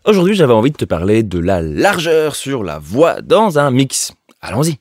Aujourd'hui, j'avais envie de te parler de la largeur sur la voix dans un mix. Allons-y.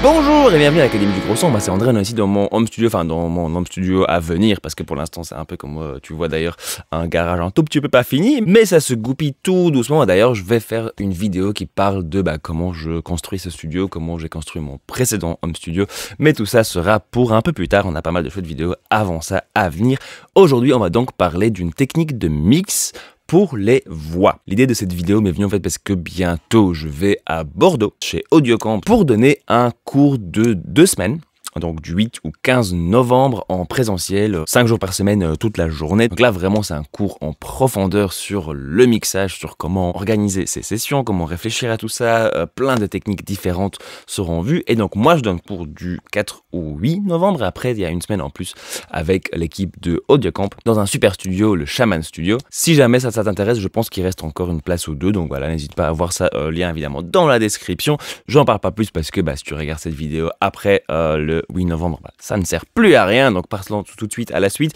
Bonjour et bienvenue à l'Académie du Gros Son, c'est André, on est ici dans mon home studio, enfin dans mon home studio à venir, parce que pour l'instant c'est un peu comme tu vois d'ailleurs un garage un tout petit peu pas fini, mais ça se goupille tout doucement. D'ailleurs je vais faire une vidéo qui parle de comment je construis ce studio, comment j'ai construit mon précédent home studio, mais tout ça sera pour un peu plus tard, on a pas mal de chouettes vidéos avant ça à venir. Aujourd'hui on va donc parler d'une technique de mix pour les voix. L'idée de cette vidéo m'est venue en fait parce que bientôt je vais à Bordeaux chez Audiocamp pour donner un cours de 2 semaines. Donc du 8 ou 15 novembre en présentiel, 5 jours par semaine, toute la journée. Donc là vraiment c'est un cours en profondeur sur le mixage, sur comment organiser ces sessions, comment réfléchir à tout ça, plein de techniques différentes seront vues. Et donc moi je donne cours du 4 au 8 novembre, et après il y a une semaine en plus avec l'équipe de Audiocamp dans un super studio, le Shaman Studio. Si jamais ça t'intéresse, je pense qu'il reste encore une place ou deux, donc voilà, n'hésite pas à voir ça, lien évidemment dans la description. J'en parle pas plus parce que si tu regardes cette vidéo après le 8 novembre, ça ne sert plus à rien, donc passons tout de suite à la suite.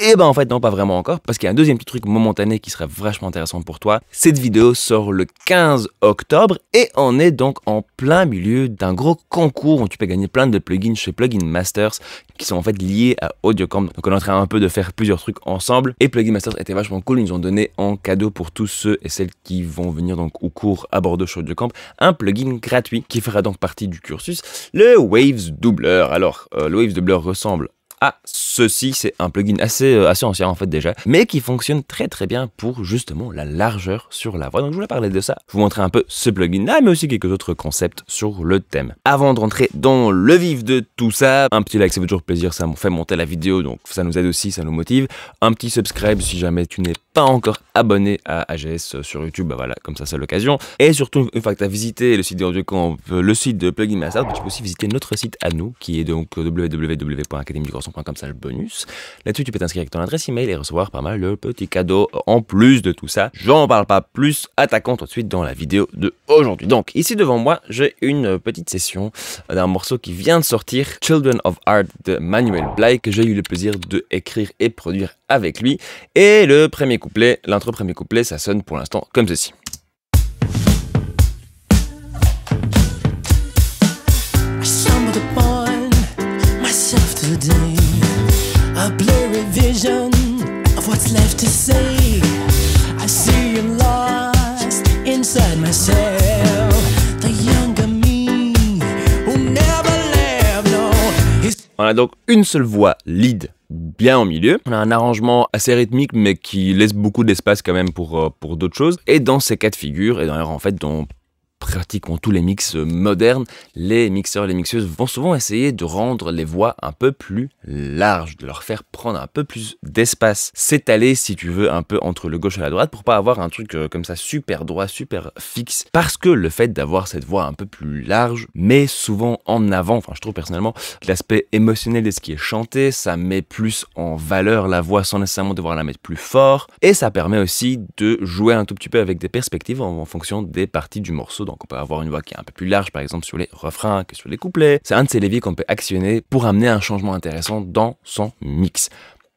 Et en fait non, pas vraiment encore, parce qu'il y a un deuxième petit truc momentané qui serait vachement intéressant pour toi. Cette vidéo sort le 15 octobre et on est donc en plein milieu d'un gros concours où tu peux gagner plein de plugins chez Plugin Masters qui sont en fait liés à Audiocamp. Donc on est en train un peu de faire plusieurs trucs ensemble, et Plugin Masters était vachement cool. Ils nous ont donné en cadeau pour tous ceux et celles qui vont venir donc au cours à Bordeaux chez Audiocamp un plugin gratuit qui fera donc partie du cursus, le Waves Doubler. Alors le Waves Doubler ressemble à ceci, c'est un plugin assez ancien en fait déjà, mais qui fonctionne très bien pour justement la largeur sur la voix. Donc je voulais parler de ça, je vous montrer un peu ce plugin là, mais aussi quelques autres concepts sur le thème. Avant de rentrer dans le vif de tout ça, un petit like, ça fait toujours plaisir, ça me fait monter la vidéo, donc ça nous aide aussi, ça nous motive. Un petit subscribe si jamais tu n'es pas encore abonné à AGS sur YouTube, voilà, comme ça c'est l'occasion. Et surtout, une fois que tu as visité le site d'Audiocamp, le site de Plugin Masters, tu peux aussi visiter notre site à nous, qui est donc www.academiedugrosson.com/bonus. Là-dessus, tu peux t'inscrire avec ton adresse email et recevoir pas mal de petits cadeaux en plus de tout ça. J'en parle pas plus, attaquons tout de suite dans la vidéo de aujourd'hui. Donc, ici devant moi, j'ai une petite session d'un morceau qui vient de sortir, Children of Art de Manuel Blay, que j'ai eu le plaisir de écrire et produire avec lui. Et le premier couplet, l'intro premier couplet, ça sonne pour l'instant comme ceci. A blurry vision of what's left to say. I see you lost inside myself. The younger me who never left, no. On a donc une seule voix lead bien au milieu. On a un arrangement assez rythmique mais qui laisse beaucoup d'espace quand même pour d'autres choses. Et dans ces cas de figure, et d'ailleurs en fait dans pratiquement tous les mix modernes, les mixeurs et les mixeuses vont souvent essayer de rendre les voix un peu plus larges, de leur faire prendre un peu plus d'espace, s'étaler si tu veux un peu entre le gauche et la droite pour pas avoir un truc comme ça super droit, super fixe, parce que le fait d'avoir cette voix un peu plus large met souvent en avant, enfin je trouve personnellement, l'aspect émotionnel de ce qui est chanté, ça met plus en valeur la voix sans nécessairement devoir la mettre plus fort, et ça permet aussi de jouer un tout petit peu avec des perspectives en fonction des parties du morceau. Donc on peut avoir une voix qui est un peu plus large par exemple sur les refrains que sur les couplets. C'est un de ces leviers qu'on peut actionner pour amener un changement intéressant dans son mix.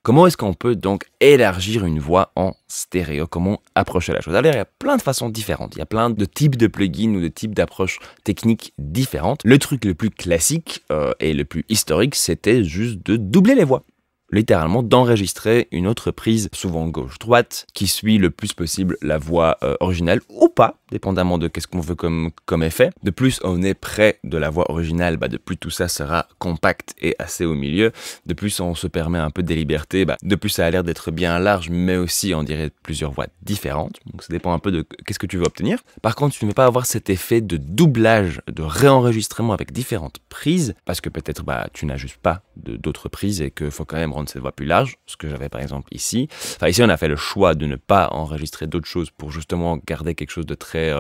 Comment est-ce qu'on peut donc élargir une voix en stéréo? Comment approcher la chose? Alors il y a plein de façons différentes, il y a plein de types de plugins ou de types d'approches techniques différentes. Le truc le plus classique et le plus historique, c'était juste de doubler les voix. Littéralement d'enregistrer une autre prise, souvent gauche-droite, qui suit le plus possible la voix originale, ou pas, dépendamment de qu'est-ce qu'on veut comme effet. De plus on est près de la voix originale, de plus tout ça sera compact et assez au milieu. De plus on se permet un peu des libertés, de plus ça a l'air d'être bien large, mais aussi on dirait plusieurs voix différentes. Donc ça dépend un peu de qu'est-ce que tu veux obtenir. Par contre, tu ne veux pas avoir cet effet de doublage, de réenregistrement avec différentes prises, parce que peut-être tu n'as juste pas d'autres prises et qu'il faut quand même rendre cette voix plus large, ce que j'avais par exemple ici. Enfin ici on a fait le choix de ne pas enregistrer d'autres choses pour justement garder quelque chose de très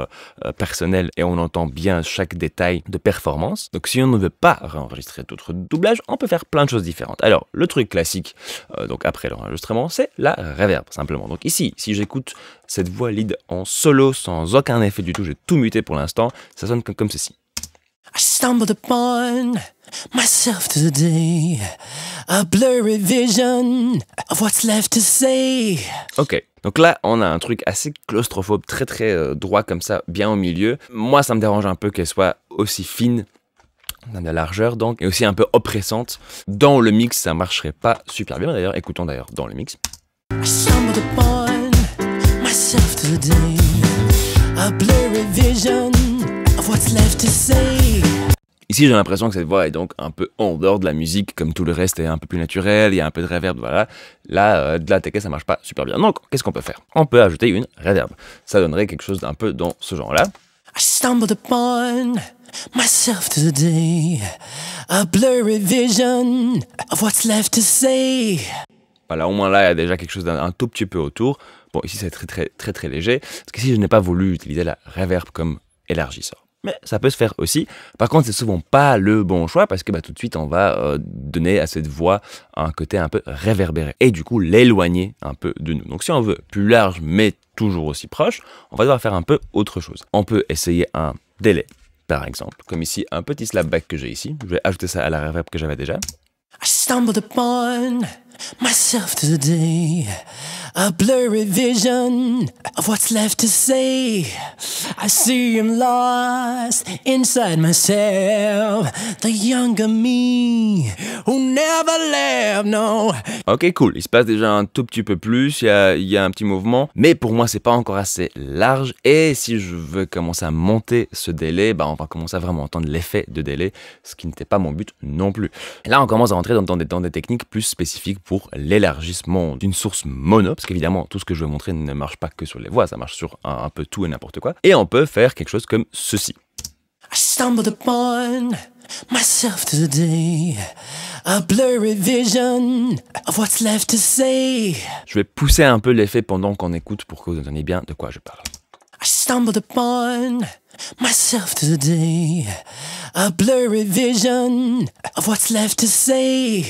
personnel et on entend bien chaque détail de performance. Donc si on ne veut pas réenregistrer d'autres doublages, on peut faire plein de choses différentes. Alors le truc classique, donc après l'enregistrement, c'est la reverb simplement. Donc ici, si j'écoute cette voix lead en solo sans aucun effet du tout, j'ai tout muté pour l'instant, ça sonne comme ceci. I stumbled upon myself today, a blurry vision of what's left to say. Ok, donc là on a un truc assez claustrophobe, très droit comme ça, bien au milieu. Moi ça me dérange un peu qu'elle soit aussi fine, on a de la largeur donc, et aussi un peu oppressante. Dans le mix ça marcherait pas super bien d'ailleurs, écoutons d'ailleurs dans le mix. I stumbled upon myself today, a blurry vision of what's left to say. Ici, j'ai l'impression que cette voix est donc un peu en dehors de la musique, comme tout le reste est un peu plus naturel, il y a un peu de reverb, voilà. Là, de la tech, ça marche pas super bien. Donc, qu'est-ce qu'on peut faire? On peut ajouter une reverb. Ça donnerait quelque chose d'un peu dans ce genre-là. I stumbled upon myself today, a blurry vision of what's left to say. Voilà, au moins là, il y a déjà quelque chose d'un tout petit peu autour. Bon, ici, c'est très léger. Parce qu'ici, je n'ai pas voulu utiliser la reverb comme élargisseur. Mais ça peut se faire aussi. Par contre, c'est souvent pas le bon choix parce que tout de suite, on va donner à cette voix un côté un peu réverbéré et du coup l'éloigner un peu de nous. Donc si on veut plus large mais toujours aussi proche, on va devoir faire un peu autre chose. On peut essayer un délai, par exemple, comme ici un petit slapback que j'ai ici. Je vais ajouter ça à la reverb que j'avais déjà. I stumbled upon myself today, a blurry vision of what's left to say. I see him lost inside myself, the younger me who never left, no. Ok, cool, il se passe déjà un tout petit peu plus, il y a un petit mouvement, mais pour moi c'est pas encore assez large, et si je veux commencer à monter ce délai, on va commencer à vraiment entendre l'effet de délai, ce qui n'était pas mon but non plus. Et là on commence à rentrer dans des techniques plus spécifiques pour l'élargissement d'une source mono, parce qu'évidemment tout ce que je vais montrer ne marche pas que sur les voix, ça marche sur un peu tout et n'importe quoi, et on peut faire quelque chose comme ceci. I stumbled upon myself today, a blurry vision of what's left to say. Je vais pousser un peu l'effet pendant qu'on écoute pour que vous entendiez bien de quoi je parle. I stumbled upon myself today, a blurry vision of what's left to say.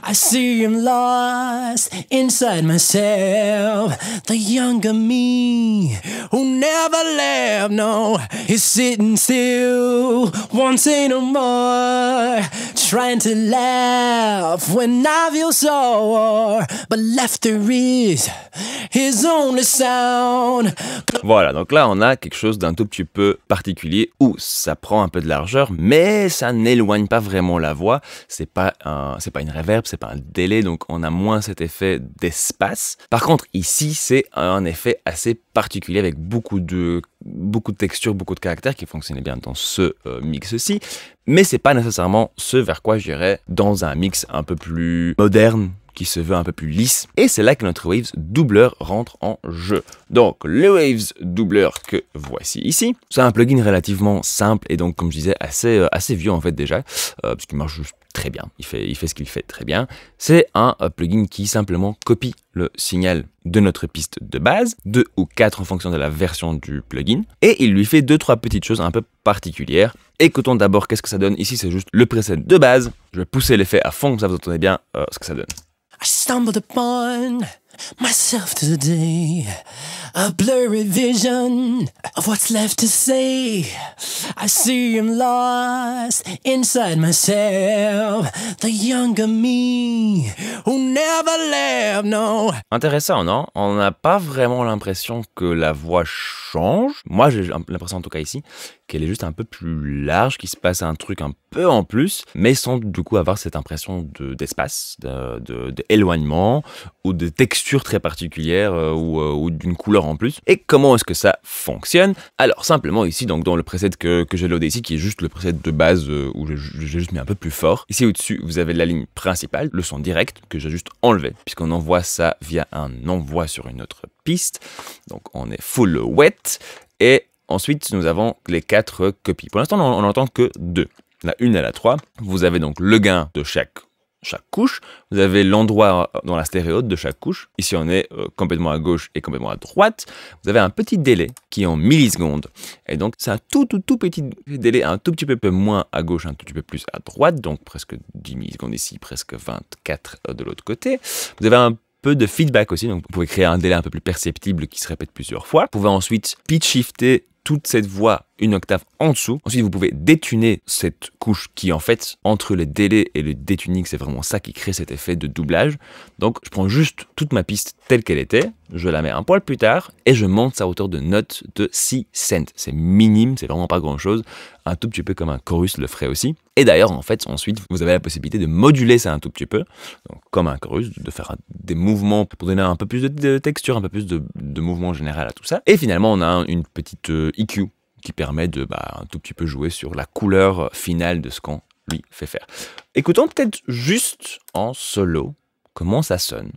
I see him lost inside myself, the younger me who never left, no. He's sitting still, won't say no more, trying to laugh when I feel sore, but laughter is his only sound. Voilà, donc là on a quelque chose d'un tout petit peu particulier où ça prend un peu de largeur, mais ça n'éloigne pas vraiment la voix. C'est pas une reverb, c'est pas un délai, donc on a moins cet effet d'espace. Par contre, ici, c'est un effet assez particulier avec beaucoup de textures, beaucoup de caractères qui fonctionnaient bien dans ce mix-ci, mais c'est pas nécessairement ce vers quoi j'irais dans un mix un peu plus moderne, qui se veut un peu plus lisse. Et c'est là que notre Waves doubleur rentre en jeu. Donc, le Waves doubleur que voici ici, c'est un plugin relativement simple et donc, comme je disais, assez vieux en fait déjà, parce qu'il marche juste très bien. Il fait ce qu'il fait très bien. C'est un plugin qui simplement copie le signal de notre piste de base, 2 ou 4 en fonction de la version du plugin, et il lui fait 2-3 petites choses un peu particulières. Écoutons d'abord qu'est-ce que ça donne. Ici, c'est juste le preset de base. Je vais pousser l'effet à fond, comme ça vous entendez bien ce que ça donne. I stumbled upon myself today, a blurry vision of what's left to say. I see him lost inside myself, the younger me who never left, no. Intéressant, non? On n'a pas vraiment l'impression que la voix change. Moi, j'ai l'impression en tout cas ici qu'elle est juste un peu plus large, qu'il se passe un truc un peu en plus, mais sans du coup avoir cette impression d'espace, d'éloignement ou de texture très particulière ou d'une couleur en plus. Et comment est-ce que ça fonctionne? Alors simplement ici, donc dans le preset que j'ai loadé ici, qui est juste le preset de base où j'ai juste mis un peu plus fort. Ici au-dessus, vous avez la ligne principale, le son direct, que j'ai juste enlevé, puisqu'on envoie ça via un envoi sur une autre piste. Donc on est full wet, et ensuite, nous avons les 4 copies. Pour l'instant, on n'entend que 2. La 1 et la 3. Vous avez donc le gain de chaque couche. Vous avez l'endroit dans la stéréo de chaque couche. Ici, on est complètement à gauche et complètement à droite. Vous avez un petit délai qui est en millisecondes. Et donc, c'est un tout petit délai, un tout petit peu moins à gauche, un tout petit peu plus à droite. Donc, presque 10 millisecondes ici, presque 24 de l'autre côté. Vous avez un peu de feedback aussi. Donc, vous pouvez créer un délai un peu plus perceptible qui se répète plusieurs fois. Vous pouvez ensuite pitch shifter toute cette voix une octave en dessous. Ensuite, vous pouvez détuner cette couche qui, en fait, entre le délai et le détuning, c'est vraiment ça qui crée cet effet de doublage. Donc, je prends juste toute ma piste telle qu'elle était, je la mets un poil plus tard et je monte sa hauteur de note de 6 cents. C'est minime, c'est vraiment pas grand-chose. Un tout petit peu comme un chorus le ferait aussi. Et d'ailleurs, en fait, ensuite, vous avez la possibilité de moduler ça un tout petit peu, donc, comme un chorus, de faire des mouvements pour donner un peu plus de texture, un peu plus de mouvement général à tout ça. Et finalement, on a une petite EQ qui permet de un tout petit peu jouer sur la couleur finale de ce qu'on lui fait faire. Écoutons peut-être juste en solo comment ça sonne.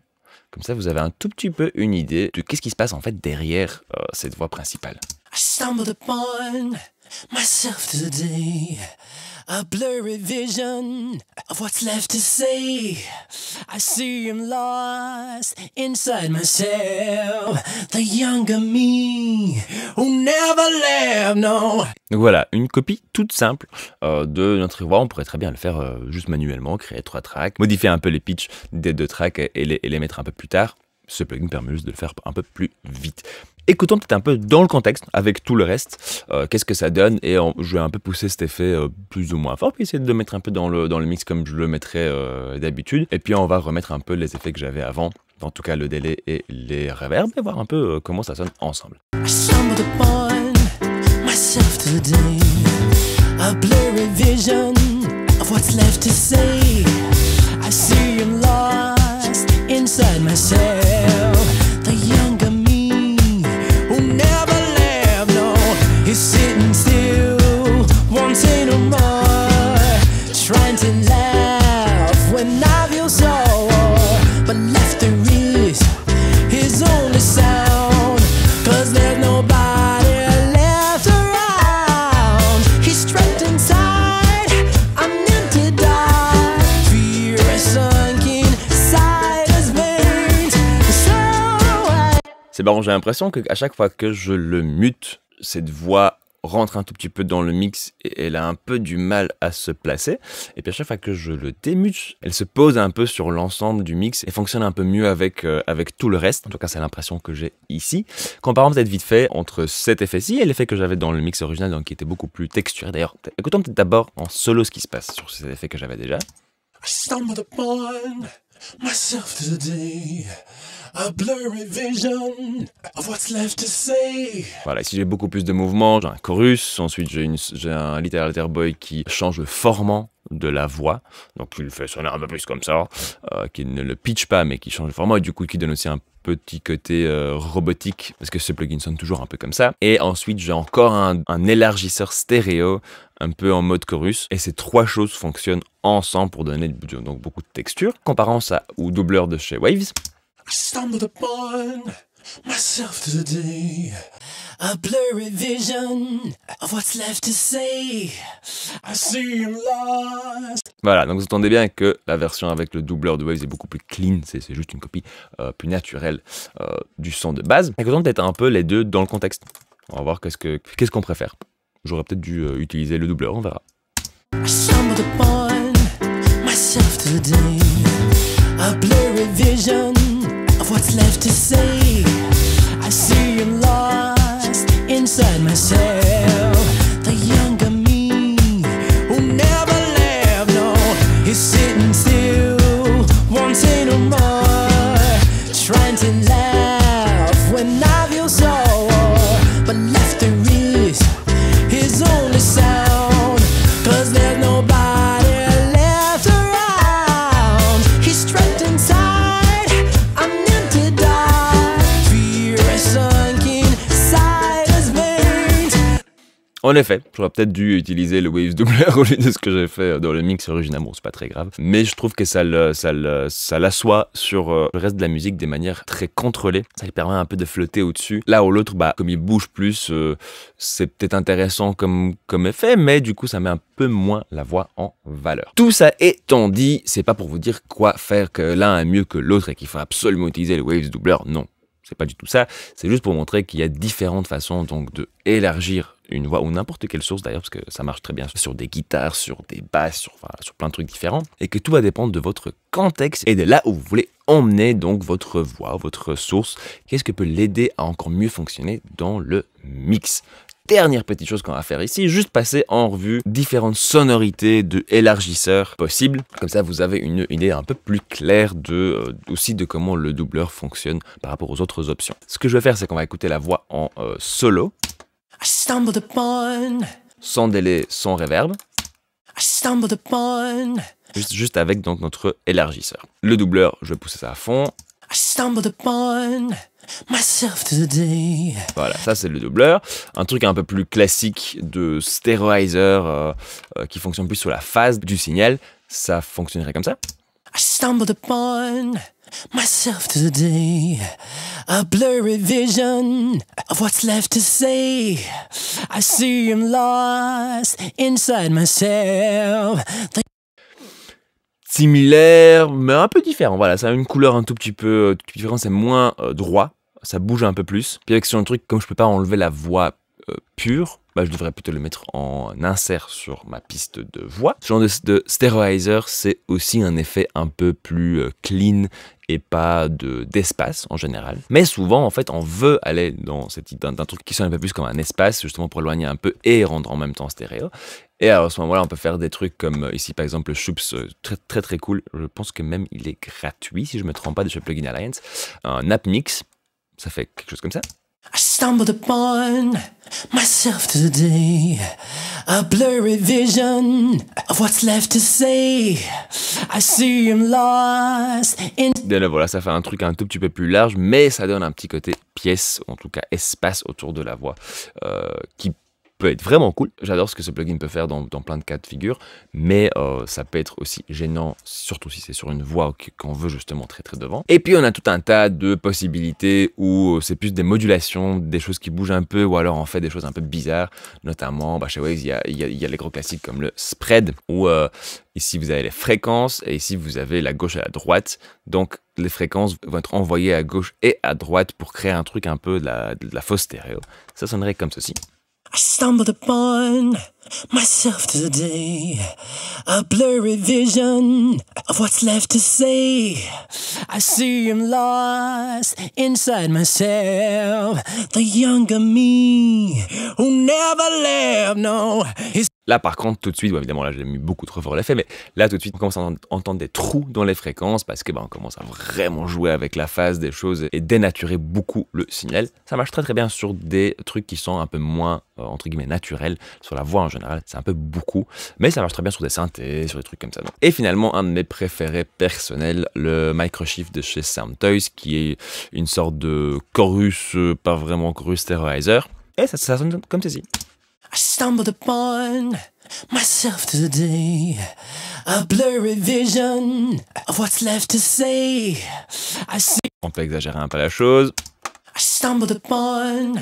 Comme ça, vous avez un tout petit peu une idée de qu'est-ce qui se passe en fait derrière cette voix principale. I stumbled upon myself today, a blurry vision of what's left to say. I see him lost inside myself, the younger me who never left, no. Donc voilà, une copie toute simple de notre voix. On pourrait très bien le faire juste manuellement, créer 3 tracks, modifier un peu les pitchs des 2 tracks et les mettre un peu plus tard. Ce plugin permet juste de le faire un peu plus vite. Écoutons peut-être un peu dans le contexte avec tout le reste, qu'est-ce que ça donne, et je vais un peu pousser cet effet plus ou moins fort, puis essayer de le mettre un peu dans le mix comme je le mettrais d'habitude, et puis on va remettre un peu les effets que j'avais avant, en tout cas le délai et les reverbs, et voir un peu comment ça sonne ensemble. I stumbled upon myself today, a blurry vision of what's left to say. I see him lost inside myself, the younger me who never left, no. He's sitting still, wanting no more, trying to laugh when I feel sore, but laughter is his only sound, 'cause there's nobody left around. He's trapped inside an empty dark, fear has sunk inside his veins, so C'est marrant, j'ai l'impression qu'à chaque fois que je le mute, cette voix rentre un tout petit peu dans le mix et elle a un peu du mal à se placer. Et puis à chaque fois que je le démute, elle se pose un peu sur l'ensemble du mix et fonctionne un peu mieux avec tout le reste. En tout cas, c'est l'impression que j'ai ici. Comparons peut-être vite fait entre cet effet-ci et l'effet que j'avais dans le mix original, donc qui était beaucoup plus texturé. D'ailleurs, écoutons peut-être d'abord en solo ce qui se passe sur cet effet que j'avais déjà. I stumbled upon myself today, a blurry vision of what's left to say. Voilà, ici j'ai beaucoup plus de mouvements, j'ai un chorus, ensuite j'ai un Little Alter Boy qui change le formant de la voix, donc il le fait sonner un peu plus comme ça, qui ne le pitch pas mais qui change le format et du coup qui donne aussi un petit côté robotique parce que ce plugin sonne toujours un peu comme ça. Et ensuite j'ai encore un élargisseur stéréo un peu en mode chorus et ces 3 choses fonctionnent ensemble pour donner donc beaucoup de texture. Comparant ça au doubleur de chez Waves. I stumbled upon myself today, a blurry vision of what's left to say. I see him lost. Voilà, donc vous entendez bien que la version avec le doubleur de Waves est beaucoup plus clean, c'est juste une copie plus naturelle du son de base. Écoutons peut-être un peu les deux dans le contexte. On va voir qu'est-ce qu'on préfère. J'aurais peut-être dû utiliser le doubleur, on verra. I stumbled upon myself today, a blurry vision of what's left to say. I see him lost inside myself, the younger me who never left, no. He's sitting still, wanting no more, trying to laugh when I feel sore, but laughter is his only sound, 'cause there's nobody left around. He's trapped inside an empty dark, fear has sunk inside his veins. En effet, j'aurais peut-être dû utiliser le Waves doubleur au lieu de ce que j'ai fait dans le mix original. Bon, c'est pas très grave. Mais je trouve que ça l'assoit sur le reste de la musique des manières très contrôlées. Ça lui permet un peu de flotter au-dessus. Là où l'autre, comme il bouge plus, c'est peut-être intéressant comme effet, mais du coup, ça met un peu moins la voix en valeur. Tout ça étant dit, c'est pas pour vous dire quoi faire, que l'un est mieux que l'autre et qu'il faut absolument utiliser le Waves doubleur. Non. C'est pas du tout ça, c'est juste pour montrer qu'il y a différentes façons donc de élargir une voix ou n'importe quelle source d'ailleurs, parce que ça marche très bien sur des guitares, sur des basses, sur plein de trucs différents, et que tout va dépendre de votre contexte et de là où vous voulez emmener donc votre voix, votre source, qu'est-ce que peut l'aider à encore mieux fonctionner dans le mix. dernière petite chose qu'on va faire ici, juste passer en revue différentes sonorités de élargisseurs possibles. Comme ça, vous avez une idée un peu plus claire aussi de comment le doubleur fonctionne par rapport aux autres options. Ce que je vais faire, c'est qu'on va écouter la voix en solo, I stumbled upon, sans délai, sans reverb, I stumbled upon, juste avec donc notre élargisseur. Le doubleur, je vais pousser ça à fond. I stumbled upon myself today. Voilà, ça c'est le doubleur. Un truc un peu plus classique de stéréoiseur qui fonctionne plus sur la phase du signal, ça fonctionnerait comme ça. I stumbled upon myself today. A blurry vision of what's left to say. I see him lost inside myself. Similaire, mais un peu différent. Voilà, ça a une couleur un tout petit peu différente, c'est moins droit, ça bouge un peu plus. Puis avec ce genre de truc, comme je peux pas enlever la voix pure, bah, je devrais plutôt le mettre en insert sur ma piste de voix. Ce genre de stéréoizer, c'est aussi un effet un peu plus clean et pas d'espace en général. Mais souvent, en fait, on veut aller dans cette idée d'un truc qui sonne un peu plus comme un espace, justement pour éloigner un peu et rendre en même temps stéréo. Et alors, à ce moment-là, on peut faire des trucs comme ici, par exemple, le Shoops, très cool. Je pense que même il est gratuit, si je ne me trompe pas, de chez Plugin Alliance. Un app mix, ça fait quelque chose comme ça. I stumbled upon myself today. A blurry vision of what's left to say. I see him lost in... Et là, voilà, ça fait un truc un tout petit peu plus large, mais ça donne un petit côté pièce, en tout cas espace autour de la voix, qui peut être vraiment cool. J'adore ce que ce plugin peut faire dans plein de cas de figure, mais ça peut être aussi gênant, surtout si c'est sur une voix qu'on veut justement très devant. Et puis on a tout un tas de possibilités où c'est plus des modulations, des choses qui bougent un peu, ou alors on fait des choses un peu bizarres, notamment chez Waves, il y a les gros classiques comme le spread, où ici vous avez les fréquences, et ici vous avez la gauche et la droite, donc les fréquences vont être envoyées à gauche et à droite pour créer un truc un peu de la fausse stéréo. Ça sonnerait comme ceci. I stumbled upon myself today. A blurry vision of what's left to say. I see him lost inside myself. The younger me who never left, no. Là, par contre, tout de suite, évidemment, là, j'ai mis beaucoup trop fort l'effet, mais là, tout de suite, on commence à entendre des trous dans les fréquences parce que on commence à vraiment jouer avec la phase des choses et dénaturer beaucoup le signal. Ça marche très bien sur des trucs qui sont un peu moins, entre guillemets, naturels, sur la voix en général, c'est un peu beaucoup, mais ça marche très bien sur des synthés, sur des trucs comme ça. Donc. Et finalement, un de mes préférés personnels, le Microshift de chez Soundtoys, qui est une sorte de chorus, pas vraiment chorus, stéréoizer, et ça sonne comme ceci. I stumbled upon myself today. A blurry vision of what's left to say. I see. On peut exagérer un peu la chose. I stumbled upon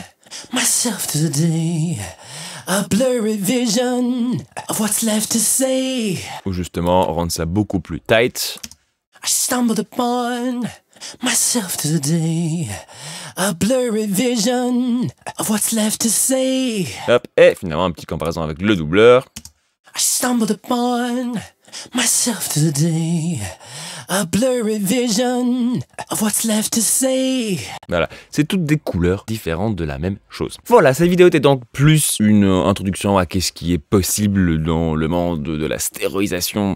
myself today. A blurry vision of what's left to say. Ou justement rendre ça beaucoup plus tight. I stumbled upon myself today. A blurry vision of what's left to say. Hop, et finalement un petit comparaison avec le doubleur. I stumbled upon myself today. A blurry vision of what's left to say. Voilà, c'est toutes des couleurs différentes de la même chose. Voilà, cette vidéo était donc plus une introduction à qu'est-ce qui est possible dans le monde de la stéréoisation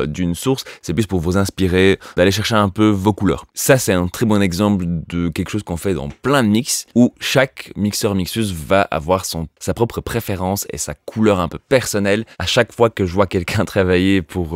d'une source. C'est plus pour vous inspirer, d'aller chercher un peu vos couleurs. Ça, c'est un très bon exemple de quelque chose qu'on fait dans plein de mix, où chaque mixeur-mixeuse va avoir sa propre préférence et sa couleur un peu personnelle. À chaque fois que je vois quelqu'un travailler pour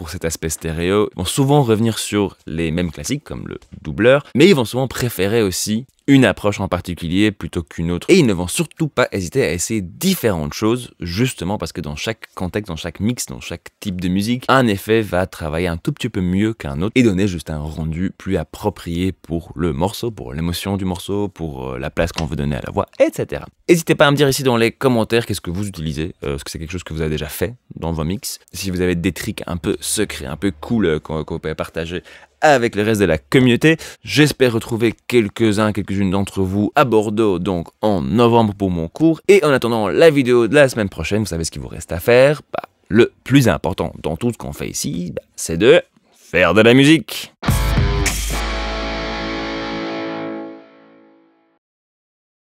cet aspect stéréo, ils vont souvent revenir sur les mêmes classiques comme le doubleur, mais ils vont souvent préférer aussi une approche en particulier plutôt qu'une autre. Et ils ne vont surtout pas hésiter à essayer différentes choses, justement parce que dans chaque contexte, dans chaque mix, dans chaque type de musique, un effet va travailler un tout petit peu mieux qu'un autre et donner juste un rendu plus approprié pour le morceau, pour l'émotion du morceau, pour la place qu'on veut donner à la voix, etc. N'hésitez pas à me dire ici dans les commentaires qu'est-ce que vous utilisez, est-ce que c'est quelque chose que vous avez déjà fait dans vos mix, si vous avez des tricks un peu secrets, un peu cool que vous pouvez partager avec le reste de la communauté. J'espère retrouver quelques-unes d'entre vous à Bordeaux, donc en novembre pour mon cours. Et en attendant la vidéo de la semaine prochaine, vous savez ce qu'il vous reste à faire. Le plus important dans tout ce qu'on fait ici, c'est de faire de la musique.